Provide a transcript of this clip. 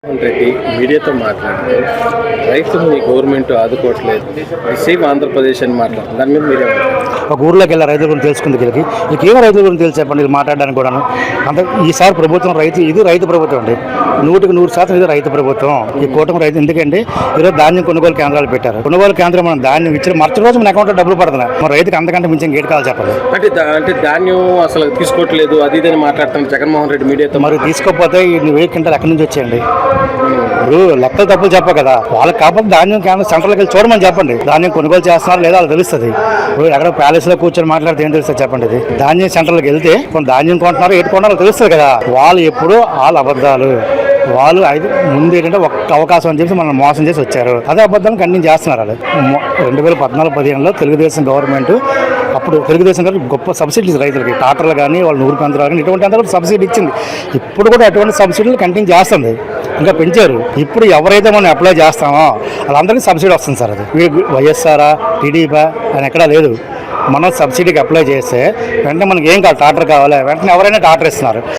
రెడ్డి మీడియాతో మాట్లాడుతూ రైతులను ఈ గవర్నమెంట్ ఆదుకోవట్లేదు, సేమ్ ఆంధ్రప్రదేశ్ అని మాట్లాడుతుంది. దాని మీద మీరే ఒక ఊర్లోకి వెళ్ళి రైతుల గురించి తెలుసుకుంది వీళ్ళకి ఇంకేం రైతుల గురించి తెలిసి చెప్పండి ఇది మాట్లాడడానికి కూడాను. అంత ఈసారి ప్రభుత్వం రైతు ప్రభుత్వం అండి, 100% ఇది రైతు ప్రభుత్వం. ఈ కూటమి రైతు ఎందుకండి ఈరోజు ధాన్యం కొనుగోలు కేంద్రాలు పెట్టారు. కొనుగోలు కేంద్రం మనం ధాన్యం ఇచ్చిన మరుసటి రోజు మన అకౌంట్లో డబ్బులు పడుతున్నాయి. మన రైతుకి అంతకంటే మించి గేట్ కావాలి చెప్పండి. అంటే ధాన్యం అసలు తీసుకోవట్లేదు అది ఇదని మాట్లాడుతున్నాను జగన్మోహన్ రెడ్డి మీడియాతో. మరి తీసుకోకపోతే 1000 క్వింటాలు ఎక్కడి నుంచి వచ్చేయండి? ఇప్పుడు లెక్కలు తప్పులు చెప్ప కదా, వాళ్ళకి కాకపోతే ధాన్యం కేంద్రం సెంటర్కి వెళ్ళి చూడమని చెప్పండి. ధాన్యం కొనుగోలు చేస్తున్నారు లేదా అది తెలుస్తుంది. ఇప్పుడు ఎక్కడ ప్యాలెస్లో కూర్చొని మాట్లాడితే ఏం తెలుస్తుంది చెప్పండి. ఇది ధాన్యం సెంటర్లకు వెళ్తే కొన్ని ధాన్యం కొంటున్నారు ఏటు కొంటున్నారో తెలుస్తుంది కదా. వాళ్ళు ఎప్పుడూ వాళ్ళ అబద్ధాలు, వాళ్ళు ముందు ఏంటంటే ఒక్క అవకాశం అని చెప్పి మనం మోసం చేసి వచ్చారు. అదే అబద్ధాన్ని కంటిన్యూ చేస్తున్నారు. వాళ్ళు 2014-15లో తెలుగుదేశం గవర్నమెంట్, అప్పుడు తెలుగుదేశం గారు గొప్ప సబ్సిడీస్ రైతులకి, ట్రాక్టర్లు కానీ వాళ్ళు 100 పంతులు కానీ ఇటువంటి అంతా సబ్సిడీ ఇచ్చింది. ఇప్పుడు కూడా అటువంటి సబ్సిడీలు కంటిన్యూ చేస్తుంది, ఇంకా పెంచారు. ఇప్పుడు ఎవరైతే మనం అప్లై చేస్తామో వాళ్ళందరికీ సబ్సిడీ వస్తుంది సార్. అది వైఎస్ఆరా టీడీపీ అని ఎక్కడా లేదు. మనం సబ్సిడీకి అప్లై చేస్తే వెంటనే మనకి ఏం కావాలి, ట్రాక్టర్ కావాలి, వెంటనే ఎవరైనా ట్రాక్టర్ ఇస్తున్నారు.